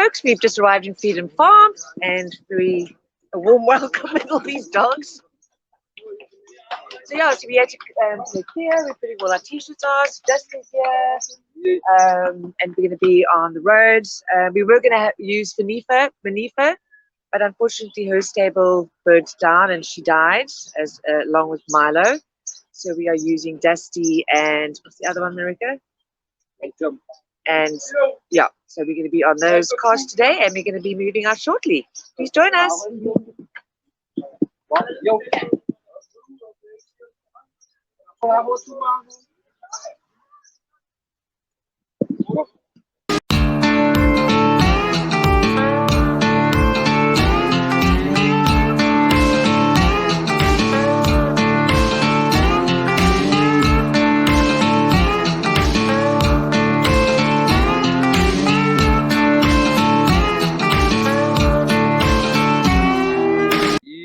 folks. We've just arrived in Freedom Farm and a warm welcome with all these dogs. So yeah, so we had to take care. We're putting all our t-shirts on, Justin's here, and we're going to be on the roads. We were going to use Manifa, but unfortunately her stable burnt down and she died along with Milo. So we are using Dusty and what's the other one, Marika? And yeah, so we're going to be on those cars today, and we're going to be moving out shortly. Please join us.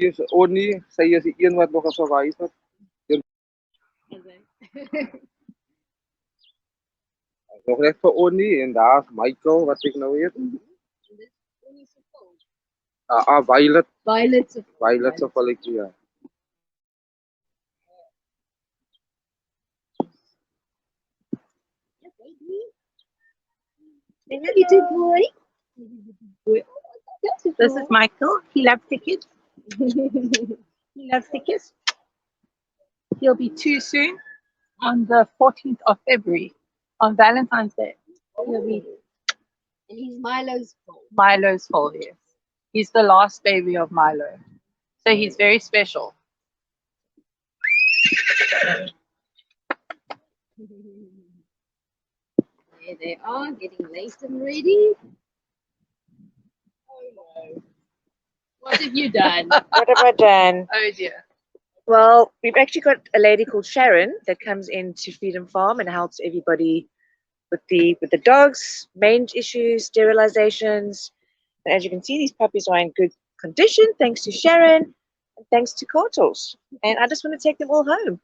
Is only say as een wat nog survive het. Nog net vir Onnie en daar's Michael wat ek nou weet. Violet. Violet se volletjie. Ja. This is Michael. He loves tickets. He loves tickets. He'll be 2 soon on the 14th of February on Valentine's Day. He'll be And he's Milo's fault. Milo's foal, yes. He's the last baby of Milo. So he's very special. There they are, getting laced and ready. Oh no. What have you done? What have I done? Oh dear. Well, we've actually got a lady called Sharon that comes into Freedom Farm and helps everybody with the dogs, mange issues, sterilizations. And as you can see, these puppies are in good condition thanks to Sharon and thanks to Kortels. And I just want to take them all home.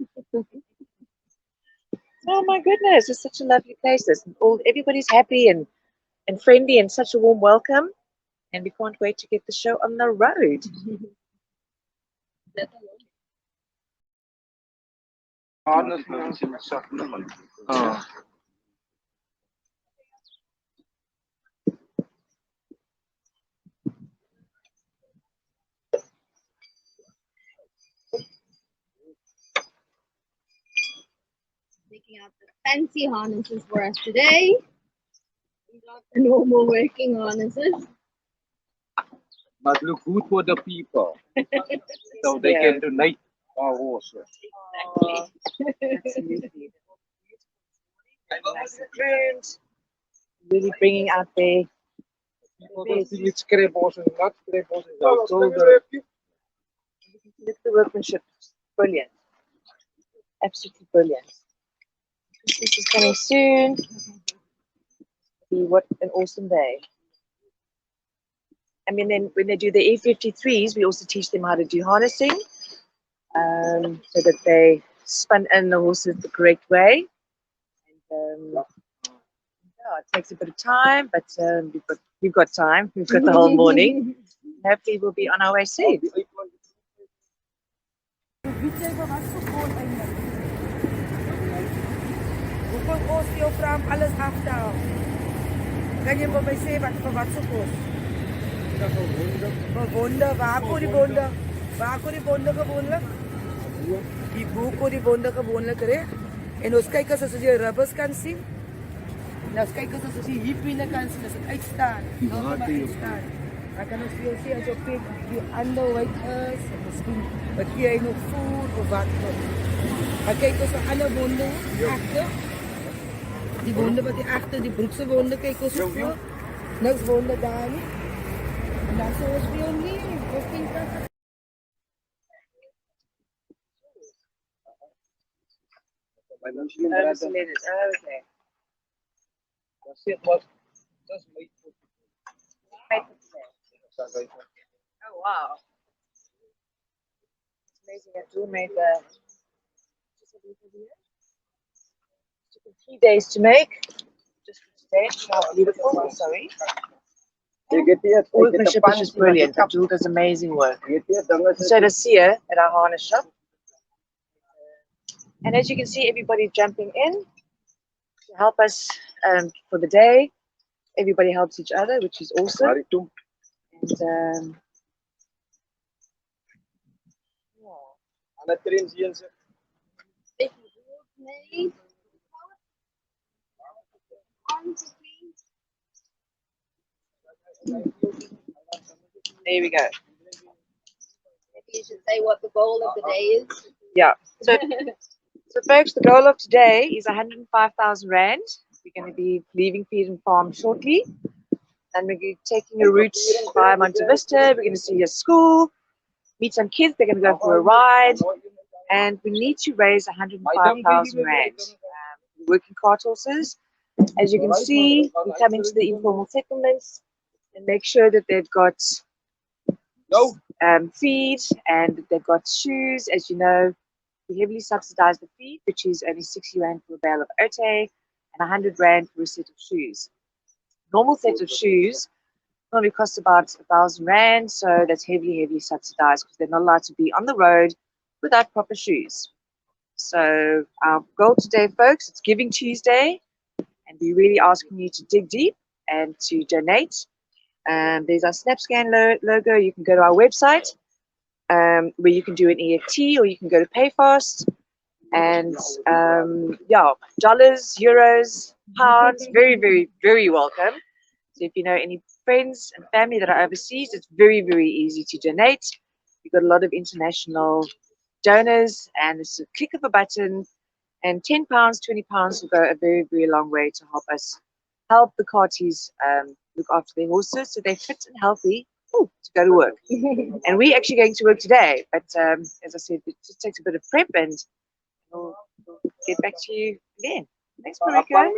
Oh my goodness, it's such a lovely place. Everybody's happy and friendly and such a warm welcome. And we can't wait to get the show on the road. Taking out the fancy harnesses for us today. These are the normal working harnesses. But look good for the people. So they can donate our horses. Absolutely. Nice and groomed. Really bringing out their It's scrap horses, not scrap horses. Look at the workmanship. Brilliant. Absolutely brilliant. Christmas is coming soon. What an awesome day. I mean, then when they do the E53s, we also teach them how to do harnessing so that they spun in the horses the correct way. And yeah, it takes a bit of time, but we've got time. We've got the whole morning. Hopefully, we'll be on our way soon. Hoeveel kos jou vra om alles af te haal? Kan jy vir my sê vir wat se kos? Vir wonde, waar kom die wonde? Waar kom die wonde gewoonlik? Die boek kom die wonde gewoonlik reg. En ons kyk as jy rubbers kan sien. En ons kyk as jy hier binne kan sien, as dit uitstaan. Nog maar uitstaan. Dan kan ons vir jou sê as jou pet die ander white is, of miskien wat jy nog voel of wat ook. Maar kyk ons vir ander wonde agter. Die wonde wat hier agter die broekse wonde kyk ons voor. Niks wonde daar nie. En dan sê ons vir jou nie, ons dink dat Okay. That's it, was just wait for Oh, wow. It's amazing that Drew made took 3 days to make, just for today. How beautiful, sorry. Workmanship is just brilliant. Abdul does amazing work. So does Sia at our harness shop. And as you can see, everybody jumping in to help us for the day. Everybody helps each other, which is awesome. And Made. there we go. Maybe you should say what the goal of the day is. Yeah. So folks, the goal of today is 105,000 Rand. We're going to be leaving Freedom Farm shortly. And we're going to be taking a route via Monte Vista. We're going to see a school, meet some kids. They're going to go for a ride. And we need to raise 105,000 Rand. Working cart horses. As you can see, we come into the informal settlements and make sure that they've got feed and that they've got shoes. As you know, we heavily subsidize the feed, which is only 60 Rand for a bale of ote and 100 Rand for a set of shoes. Normal set of shoes normally costs about 1,000 Rand, so that's heavily subsidized because they're not allowed to be on the road without proper shoes. So our goal today, folks, it's Giving Tuesday, and we're really asking you to dig deep and to donate. There's our SnapScan logo. You can go to our website where you can do an EFT or you can go to PayFast. And yeah, dollars, euros, pounds, very welcome. So if you know any friends and family that are overseas, it's very easy to donate. We've got a lot of international donors, and it's a click of a button, and £10, £20 will go a very long way to help us help the carties look after their horses so they're fit and healthy to go to work. And we're actually going to work today, but as I said, it just takes a bit of prep, and we'll get back to you again. Thanks, Marika.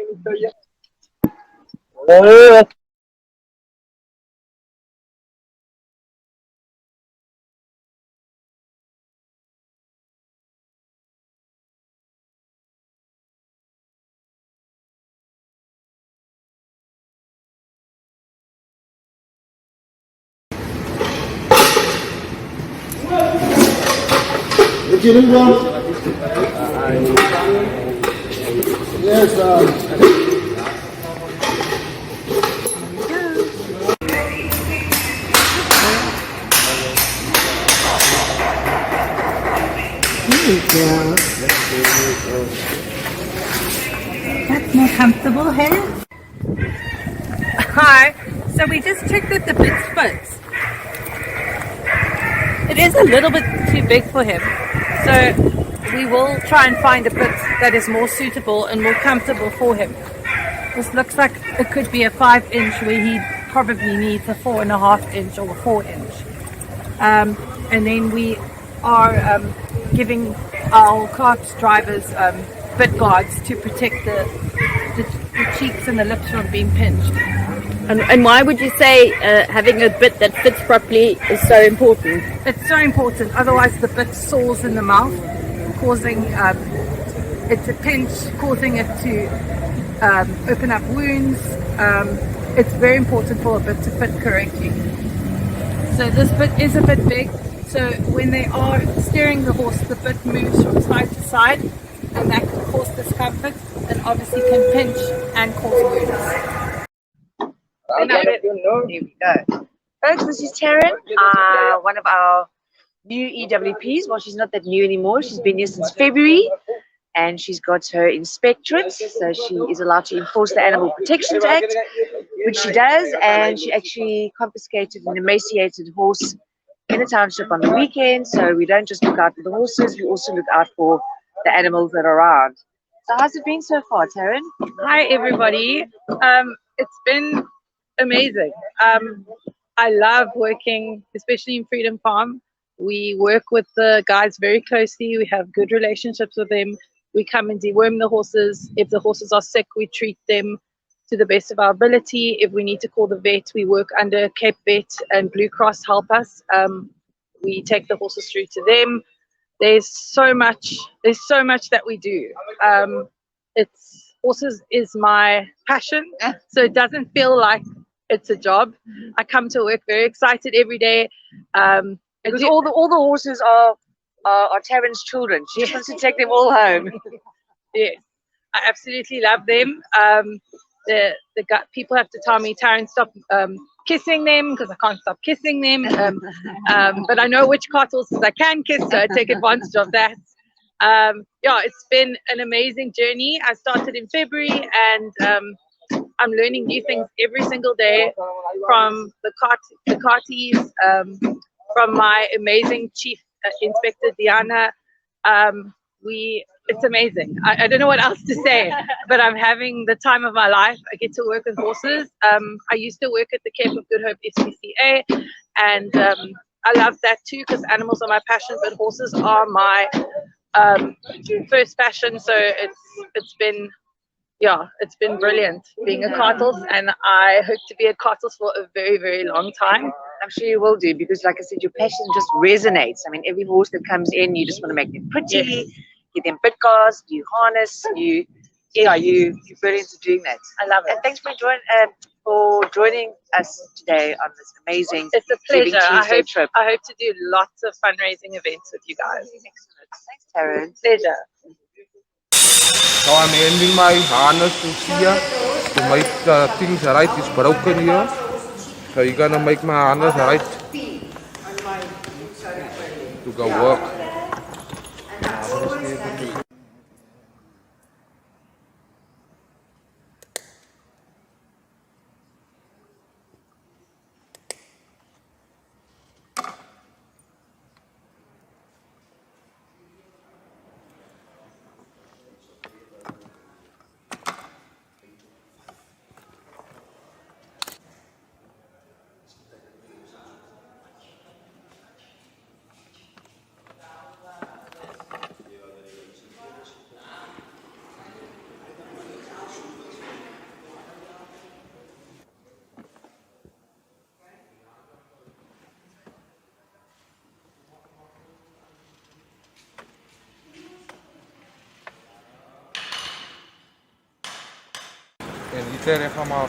That's more comfortable, hey? Hi. So we just checked that the bit fits. It is a little bit too big for him. So we will try and find a bit that is more suitable and more comfortable for him. This looks like it could be a 5-inch where he probably needs a 4.5-inch or a 4-inch. And then we are giving our cart drivers bit guards to protect the cheeks and the lips from being pinched. And why would you say having a bit that fits properly is so important? It's so important, otherwise the bit sores in the mouth, causing it to pinch, causing it to open up wounds. It's very important for a bit to fit correctly. So this bit is a bit big, so when they are steering the horse, the bit moves from side to side, and that can cause discomfort and obviously can pinch and cause wounds. There we go. Folks, this is Taryn, one of our new EWPs. Well, she's not that new anymore. She's been here since February, and she's got her inspectorate, so she is allowed to enforce the Animal Protection Act, which she does, and she actually confiscated an emaciated horse in a township on the weekend. So we don't just look out for the horses, we also look out for the animals that are around. So how's it been so far, Taryn? Hi everybody. It's been amazing. I love working, especially in Freedom Farm. We work with the guys very closely. We have good relationships with them. We come and deworm the horses. If the horses are sick, we treat them to the best of our ability. If we need to call the vet, we work under Cape Vet, and Blue Cross help us. We take the horses through to them. There's so much that we do. Horses is my passion, so it doesn't feel like it's a job. I come to work very excited every day. Because all the horses are Taryn's children. She just wants to take them all home. Yes, I absolutely love them. People have to tell me, Taryn, stop kissing them, because I can't stop kissing them. But I know which cart horses I can kiss, so I take advantage of that. Yeah, it's been an amazing journey. I started in February, and I'm learning new things every single day from the carties, from my amazing Chief Inspector Diana. It's amazing. I don't know what else to say, but I'm having the time of my life. I get to work with horses. I used to work at the Cape of Good Hope FCCA, and I love that too, because animals are my passion, but horses are my first passion. So it's been brilliant being a cart horse, and I hope to be a cart horse for a very, very long time. I'm sure you will do, because like I said, your passion just resonates. I mean, every horse that comes in, you just want to make them pretty, get them bit cars, you harness, you're brilliant at doing that. I love it. And thanks for joining us today on this amazing It's a Giving pleasure. Tuesday trip. I hope to do lots of fundraising events with you guys. Thanks, Taryn. Pleasure. So I'm ending my harness to here to make things right. It's broken here. So you're gonna make my harness right to go work. En die gaan maar.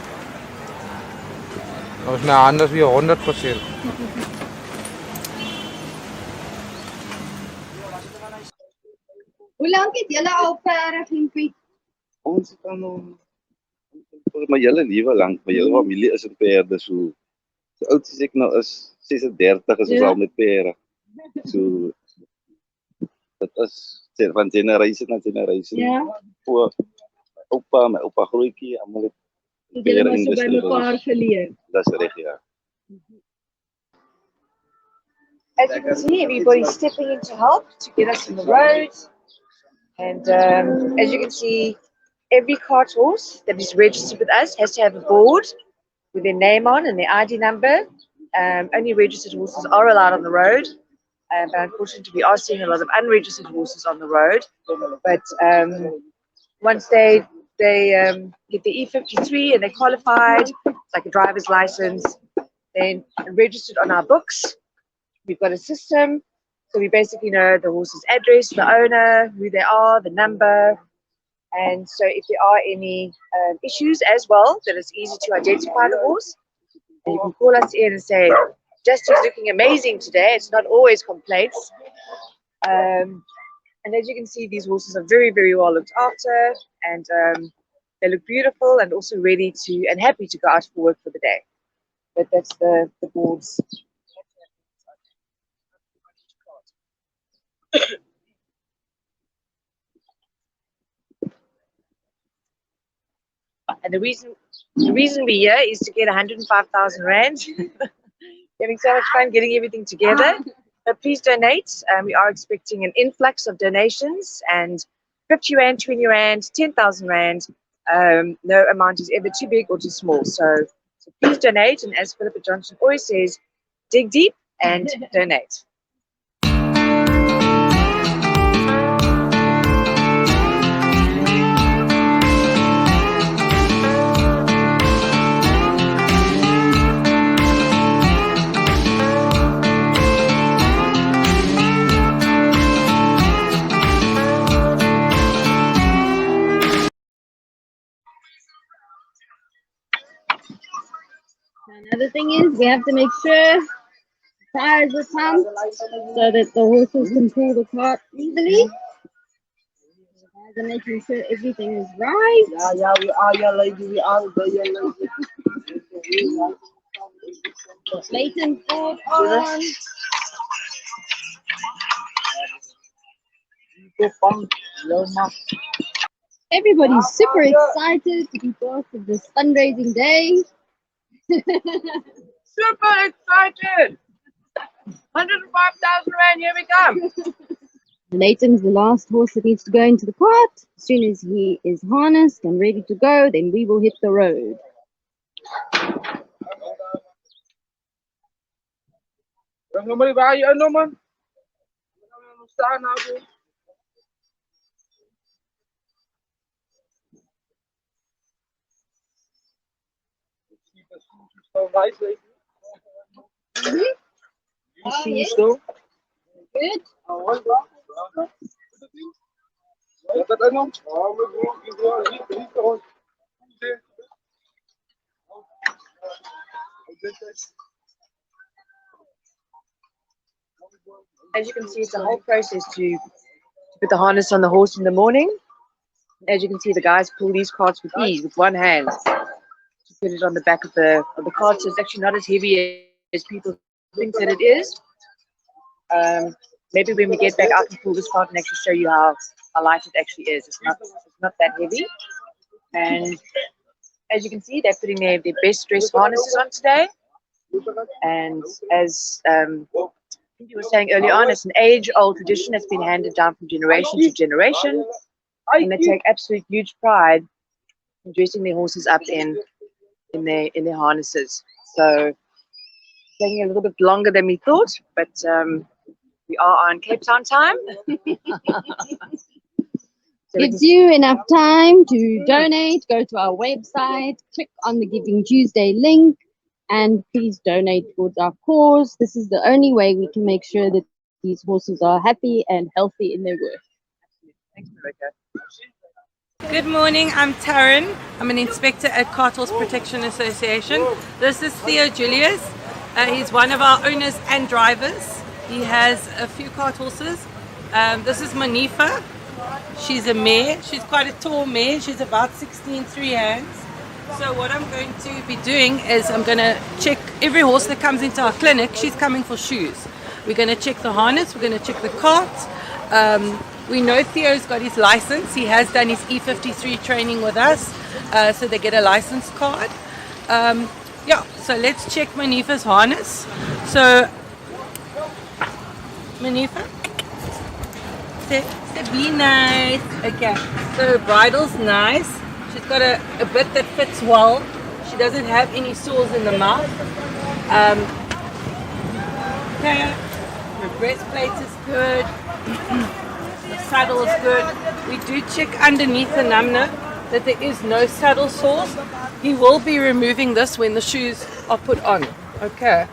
Dat is nou anders weer 100%. Hoe lank het julle al perde, Gimpie? Ons kan vir my hele lewe lank, my hele familie is in perde, so oud as ek nou is, 36 is ons al met perde. So dit is van generation na generation. Ja. Voor my oupa grootjie, almal het Julle was so by mekaar geleer. Dis reg, ja. As you can see, everybody's stepping in to help to get us on the road. And as you can see, every cart horse that is registered with us has to have a board with their name on and their ID number. Only registered horses are allowed on the road. But unfortunately, we are seeing a lot of unregistered horses on the road. But once they get the E53 and they're qualified, it's like a driver's license, then registered on our books. We've got a system, so we basically know the horse's address, the owner, who they are, the number. And so if there are any issues as well, then it's easy to identify the horse. And you can call us in and say, Justy's looking amazing today. It's not always complaints. And as you can see, these horses are very, very well looked after, and they look beautiful and also ready to and happy to go out for work for the day. But that's the boards. And the reason we're here is to get 105,000 rand. Having so much fun getting everything together. Please donate. We are expecting an influx of donations, and 50 rand, 20 rand, 10,000 rand. No amount is ever too big or too small. So please donate. And as Philippa Johnson always says, dig deep and donate. thing is, we have to make sure tires are pumped so that the horses can pull the cart easily. Guys are making sure everything is right. Yeah, we are your lady. We are the your lady. Leighton Ford on. Everybody's super excited to be part of this fundraising day. Super excited! 105,000 Rand, here we come. Leighton's the last horse that needs to go into the cart. As soon as he is harnessed and ready to go, then we will hit the road. Nobody buy you no man. Good. As you can see, it's a whole process to put the harness on the horse in the morning. As you can see, the guys pull these carts with ease, with one hand, to put it on the back of the cart. So it's actually not as heavy as people think that it is. Maybe when we get back, I can pull this cart and actually show you how light it actually is. It's not that heavy. And as you can see, they're putting their best dressed harnesses on today. And as you were saying earlier on, it's an age-old tradition that's been handed down from generation to generation, and they take absolute huge pride in dressing their horses up in their harnesses. So, taking a little bit longer than we thought, but we are on Cape Town time. So Gives you enough time to donate. Go to our website, click on the Giving Tuesday link, and please donate towards our cause. This is the only way we can make sure that these horses are happy and healthy in their work. Thanks, Marika. Good morning, I'm Taryn. I'm an inspector at Cart Horse Protection Association. This is Theo Julius. He's one of our owners and drivers. He has a few cart horses. This is Manifa. She's a mare. She's quite a tall mare. She's about 16 3 hands. So what I'm going to be doing is I'm going to check every horse that comes into our clinic. She's coming for shoes. We're going to check the harness. We're going to check the cart. We know Theo's got his license. He has done his E53 training with us. So they get a license card. Yeah, so let's check Manifa's harness. So, Manifa, be nice. Okay, so bridle's nice. She's got a bit that fits well. She doesn't have any sores in the mouth. Okay, her breastplate is good. The saddle is good. We do check underneath the number that there is no saddle sores. He will be removing this when the shoes are put on. Okay,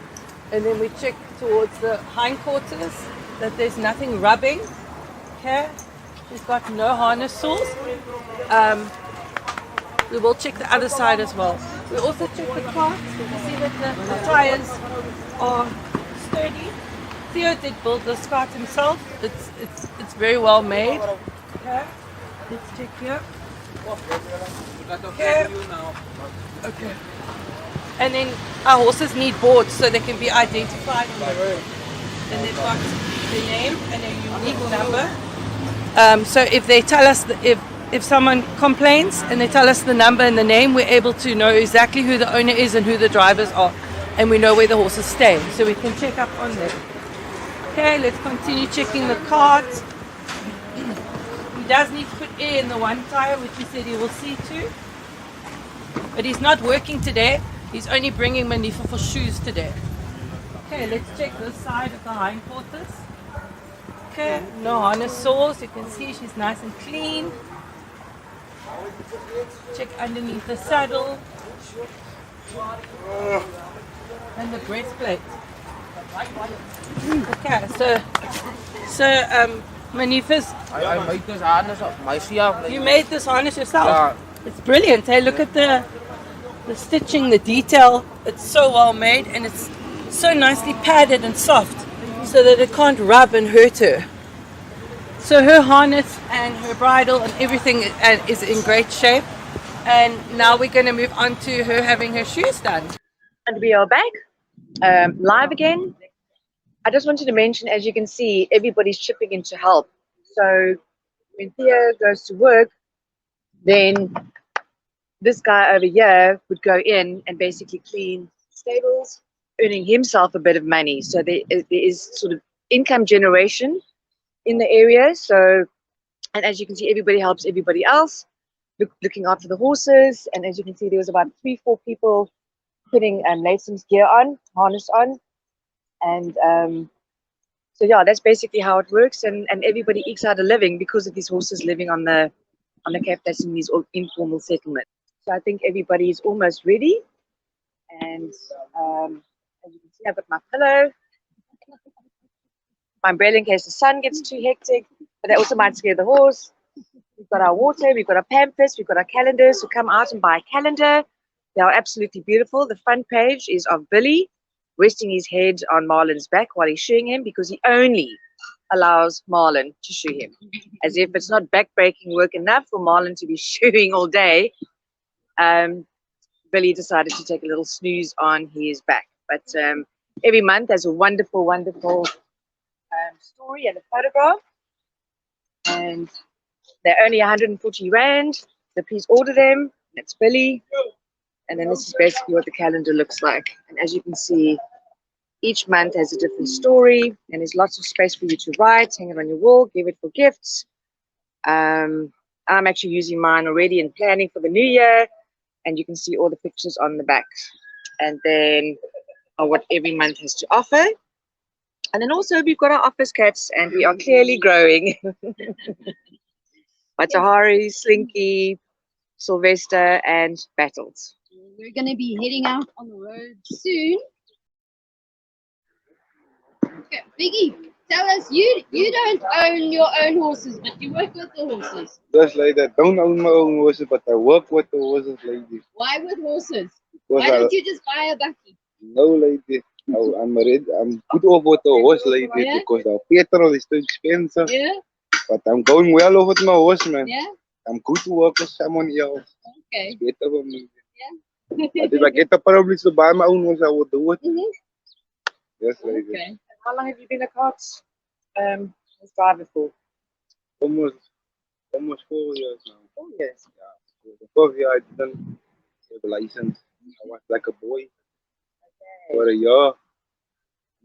and then we check towards the hindquarters that there's nothing rubbing. Okay, she's got no harness sores. We will check the other side as well. We also check the cart to see that the tires are sturdy. Theo did build this cart himself. It's very well made. Okay, let's check here. Okay. Okay. And then our horses need boards so they can be identified on the road. And they've got the name and a unique number. So if they tell us if someone complains and they tell us the number and the name, we're able to know exactly who the owner is and who the drivers are, and we know where the horses stay, so we can check up on them. Okay, let's continue checking the cart. He does need to put air in the one tire, which he said he will see to, but he's not working today. He's only bringing Manifa for shoes today. Okay, let's check this side of the hindquarters. Okay, no harness sores. You can see she's nice and clean. Check underneath the saddle and the breastplate. Okay, so Manifa's. I made this harness myself. You made this harness yourself? Yeah. It's brilliant. Hey, look at the stitching, the detail. It's so well made and it's so nicely padded and soft so that it can't rub and hurt her. So her harness and her bridle and everything is in great shape. And now we're going to move on to her having her shoes done. And we are back, live again. I just wanted to mention, as you can see, everybody's chipping in to help. So when Thea goes to work, then this guy over here would go in and basically clean stables, earning himself a bit of money. So there is sort of income generation in the area. So, and as you can see, everybody helps everybody else, looking after the horses. And as you can see, there was about 3-4 people putting Latham's gear on, harness on. And so yeah, that's basically how it works. And everybody ekes out a living because of these horses living on the Cape that's in these informal settlements. So I think everybody is almost ready. And as you can see, I've got my pillow, my umbrella in case the sun gets too hectic, but that also might scare the horse. We've got our water, we've got our pampers, we've got our calendars. So come out and buy a calendar. They are absolutely beautiful. The front page is of Billy resting his head on Marlon's back while he's shoeing him, because he only allows Marlon to shoe him. As if it's not back-breaking work enough for Marlon to be shoeing all day, Billy decided to take a little snooze on his back. But every month there's a wonderful, wonderful story and a photograph. And they're only 140 Rand. So please order them. That's Billy. And then this is basically what the calendar looks like. And as you can see, each month has a different story, and there's lots of space for you to write, hang it on your wall, give it for gifts. I'm actually using mine already and planning for the new year, and you can see all the pictures on the back. And then what every month has to offer. And then also we've got our office cats, and we are clearly growing. Matahari, Slinky, Sylvester, and Battles. We're going to be heading out on the road soon. Okay, Biggie, tell us, you don't own your own horses, but you work with the horses. Just like that. Don't own my own horses, but I work with the horses, lady. Why with horses? Because Why don't you just buy a bakkie? No, lady. I'm good off with the horse, lady, Yeah? because the petrol is too expensive. Yeah? But I'm going well off with my horse, man. Yeah? I'm good to work with someone else. Okay. It's better for me. Yeah? But if I get the privilege to buy my own horse, I will do it. Mhm. Yes, lady. Okay. How long have you been a cart driver for? Almost 4 years now. 4 years. Yeah. The first year I didn't have a license. I was like a boy for a year. I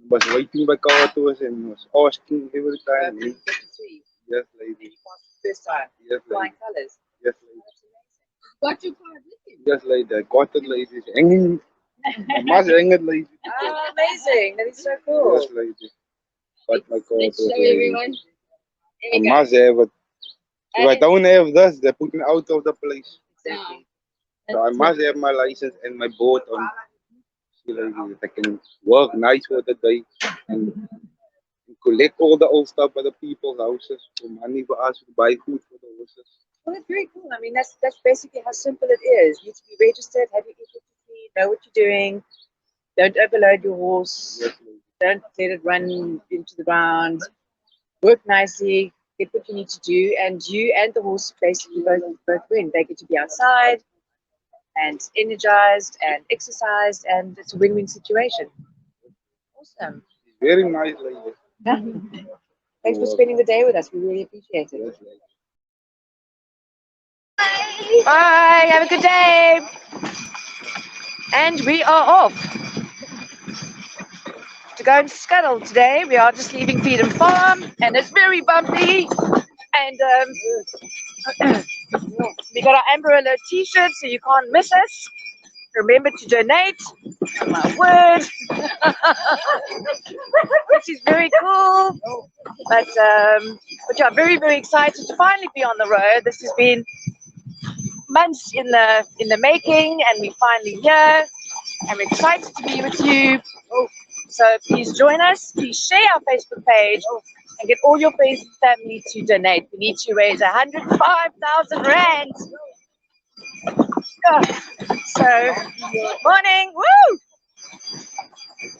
was waiting by car tours and was asking every time. 53. Yes, lady. First time. Yes, Flying lady. colours. Yes, lady. Got your card with you? Yes, lady. I got it, lady. It's hanging. I must hang it, lady. Oh, amazing. That is so cool. Yes, lady. Got my car Let's tours, show lady. everyone. There I we go. must have it. If I don't have this, they put me out of the place. Exactly. So I must have my license and my boat on. See, lady, that I can work nice for the day and collect all the old stuff by the people's houses for money for us to buy food for the horses. Well, that's very cool. I mean, that's basically how simple it is. You need to be registered, have your E53, know what you're doing. Don't overload your horse. Yes, lady. Don't let it run into the ground. Work nicely. Get what you need to do, and you and the horse basically both win. They get to be outside and energized and exercised, and it's a win-win situation. Awesome. Very nice, lady. Yeah. Thanks for spending the day with us. We really appreciate it. Yes, lady. Bye. Have a good day. And we are off to go and scuttle today. We are just leaving Freedom Farm, and it's very bumpy. And we got our Amber Alert t-shirt, so you can't miss us. Remember to donate. Oh my word. Which is very cool. But yeah, very, very excited to finally be on the road. This has been months in the making, and we're finally here. I'm excited to be with you. So please join us. Please share our Facebook page and get all your friends and family to donate. We need to raise 105,000 Rand. So, morning. Woo! This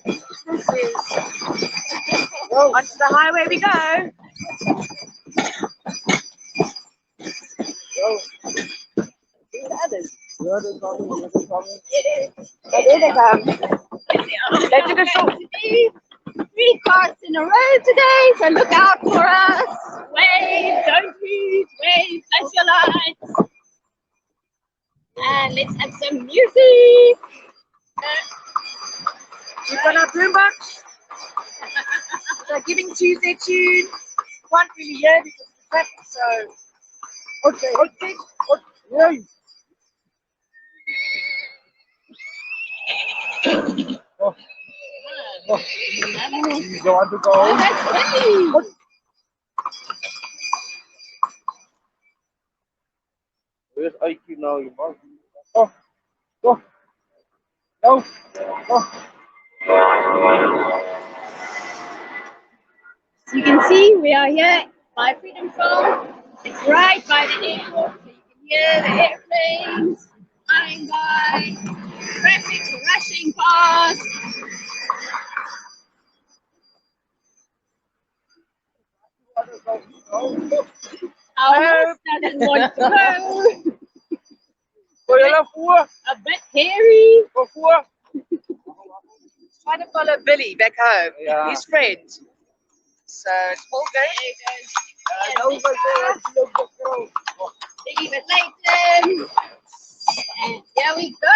is onto the highway we go. Who's the others? Oh, there they come. They took a short. 3 cars in a row today, so look out for us. Wave, don't move, wave, flash your lights. And let's have some music. We've got our boombox. The Giving Tuesday tune. Can't really hear because of the traffic, so. Okay. You want to go? Oh, that's funny. Where's Ike now, you must? Oh, oh, no, oh. So you can see we are here by Freedom Farm. It's right by the airport, so you can hear the airplanes flying by, traffic rushing past. Our horse doesn't want to go. A bit hairy. Trying to follow Billy back home. Yeah. His friend. So it's all good. Biggie but Leighton. And here we go.